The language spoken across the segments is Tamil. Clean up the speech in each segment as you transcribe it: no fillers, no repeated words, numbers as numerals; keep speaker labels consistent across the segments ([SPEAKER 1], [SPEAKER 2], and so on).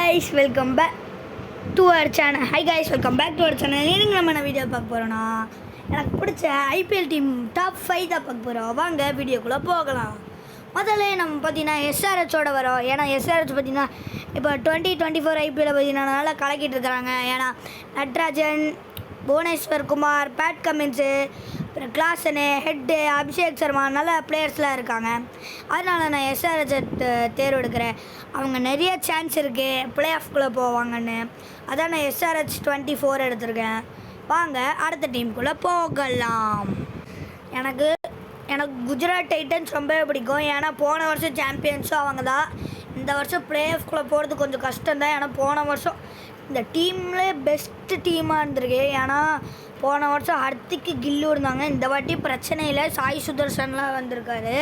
[SPEAKER 1] guys, welcome back to our channel. Hi guys, welcome back to our channel. இன்னைக்கு நம்ம என்ன வீடியோ பார்க்க போறோம்னா எனக்கு பிடிச்ச ஐபிஎல் டீம் டாப் 5 தான் பார்க்க போறோம். வாங்க வீடியோக்குள்ள போகலாம். முதல்ல நம்ம பார்த்தீங்கன்னா எஸ்ஆர்ஹெச்சோட வரோம். ஏன்னா எஸ்ஆர்ஹெச் பார்த்தீங்கன்னா இப்போ 2024 ஐபிஎல் பார்த்தீங்கன்னா நல்லா கலக்கிட்டு இருக்கிறாங்க. ஏன்னா நட்ராஜன், புவனேஸ்வர் குமார், பேட் கமின்ஸு, அப்புறம் கிளாசனு, ஹெட்டு, அபிஷேக் சர்மா நல்ல பிளேயர்ஸ்லாம் இருக்காங்க. அதனால் நான் எஸ்ஆர்ஹெச்சை தேர்வெடுக்கிறேன். அவங்க நிறைய சான்ஸ் இருக்குது ப்ளே ஆஃப்குள்ளே போவாங்கன்னு. அதான் நான் எஸ்ஆர்ஹெச் 24 எடுத்திருக்கேன். வாங்க அடுத்த டீமுக்குள்ளே போகலாம். எனக்கு குஜராத் டைட்டன்ஸ் ரொம்பவே பிடிக்கும். ஏன்னா போன வருஷம் சாம்பியன்ஸும் அவங்க தான். இந்த வருஷம் ப்ளே ஆஃப்குள்ளே போகிறது கொஞ்சம் கஷ்டம்தான். ஏன்னா போன வருஷம் இந்த டீம்லேயே பெஸ்ட்டு டீமாக இருந்திருக்கு. ஏன்னா போன வருஷம் ஹர்திக்கு கில்லு இருந்தாங்க. இந்த வாட்டி பிரச்சனை இல்லை, சாய் சுதர்ஷன்லாம் வந்திருக்காரு.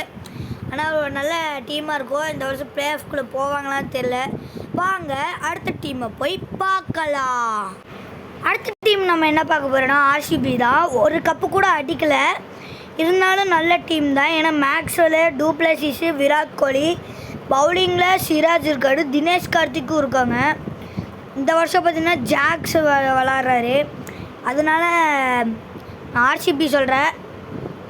[SPEAKER 1] ஆனால் ஒரு நல்ல டீமாக இருக்கும். இந்த வருஷம் ப்ளே ஆஃப்குள்ளே போவாங்களான்னு தெரில. வாங்க அடுத்த டீமை போய் பார்க்கலாம். அடுத்த டீம் நம்ம என்ன பார்க்க போகிறோன்னா ஆர்சிபி தான். ஒரு கப்பு கூட அடிக்கலை, இருந்தாலும் நல்ல டீம் தான். ஏன்னா மேக்ஸ்வெல், டூப்ளசிஸு, விராட் கோலி, பவுலிங்கில் சிராஜ் இருக்காரு, தினேஷ் கார்த்திக்கும் இருக்காங்க. இந்த வருஷம் பார்த்திங்கன்னா ஜாக்ஸ் விளாட்றாரு. அதனால நான் ஆர்சிபி சொல்கிறேன்.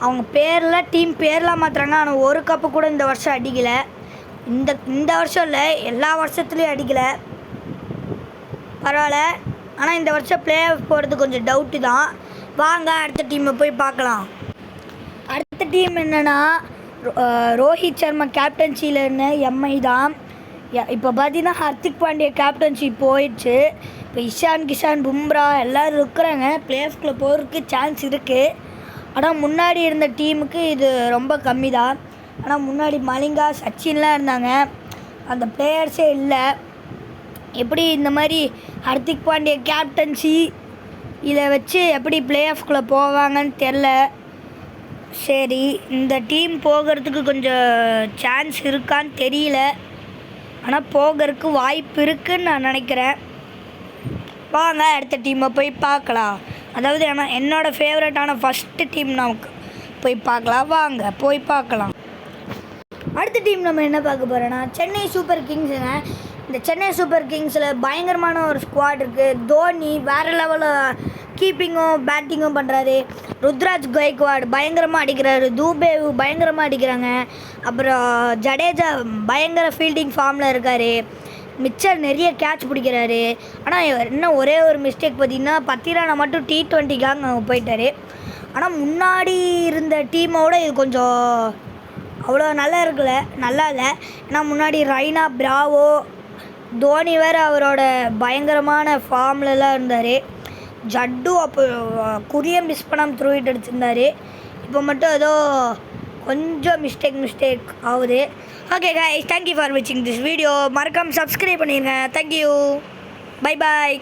[SPEAKER 1] அவங்க பேரில் டீம் பேர்லாம் மாற்றுறாங்க, ஆனால் ஒரு கப்பு கூட இந்த வருஷம் அடிக்கலை. இந்த வருஷம் இல்லை, எல்லா வருஷத்துலேயும் அடிக்கலை. பரவாயில்ல, ஆனால் இந்த வருஷம் ப்ளே ஆஃப் போகிறது கொஞ்சம் டவுட்டு தான். வாங்க அடுத்த டீமை போய் பார்க்கலாம். அடுத்த டீம் என்னென்னா ரோஹித் சர்மா கேப்டன்சியிலன்னு எம்ஐ தான். இப்போ பார்த்தீங்கன்னா ஹர்திக் பாண்டியா கேப்டன்சி போயிடுச்சு. இப்போ இஷான் கிஷான், பும்ரா எல்லோரும் இருக்கிறாங்க. ப்ளே ஆஃப்குள்ளே போகிறதுக்கு சான்ஸ் இருக்குது. ஆனால் முன்னாடி இருந்த டீமுக்கு இது ரொம்ப கம்மி தான். ஆனால் முன்னாடி மலிங்கா, சச்சின்லாம் இருந்தாங்க. அந்த பிளேயர்ஸே இல்லை. எப்படி இந்த மாதிரி ஹர்திக் பாண்டியா கேப்டன்சி இதை வச்சு எப்படி ப்ளே ஆஃப்குள்ளே போவாங்கன்னு தெரில. சரி, இந்த டீம் போகிறதுக்கு கொஞ்சம் சான்ஸ் இருக்கான்னு தெரியல, ஆனால் போகிறதுக்கு வாய்ப்பு இருக்குதுன்னு நான் நினைக்கிறேன். வாங்க அடுத்த டீமை போய் பார்க்கலாம். அதாவது என்னோடய ஃபேவரட்டான ஃபஸ்ட்டு டீம் நமக்கு போய் பார்க்கலாம். வாங்க போய் பார்க்கலாம். அடுத்த டீம் நம்ம என்ன பார்க்க போகிறோன்னா சென்னை சூப்பர் கிங்ஸுங்க. இந்த சென்னை சூப்பர் கிங்ஸில் பயங்கரமான ஒரு ஸ்குவாட் இருக்குது. தோனி வேறு லெவலில் கீப்பிங்கும் பேட்டிங்கும் பண்ணுறாரு. ருத்ராஜ் கைக்வாட் பயங்கரமாக அடிக்கிறாரு. தூபே பயங்கரமாக அடிக்கிறாங்க. அப்புறம் ஜடேஜா பயங்கர ஃபீல்டிங் ஃபார்மில் இருக்கார். மிச்சர் நிறைய கேட்ச் பிடிக்கிறாரு. ஆனால் இன்னும் ஒரே ஒரு மிஸ்டேக் பார்த்திங்கன்னா பத்திரானா மட்டும் T20க்காக அவங்க போயிட்டார். ஆனால் முன்னாடி இருந்த டீமோட இது கொஞ்சம் அவ்வளோ நல்லா இல்லை. ஏன்னா முன்னாடி ரைனா, பிராவோ, தோனி வேறு அவரோட பயங்கரமான ஃபார்ம்லலாம் இருந்தார். ஜட்டு அப்போ குறிய மிஸ் பண்ணாமல் த்ரூ ஹிட் அடிச்சிருந்தார். இப்போ மட்டும் ஏதோ கொஞ்சம் மிஸ்டேக் ஆகுது. Okay guys, thank you for watching this video. மறக்காமல் சப்ஸ்கிரைப் பண்ணிடுங்க. Thank you, bye bye.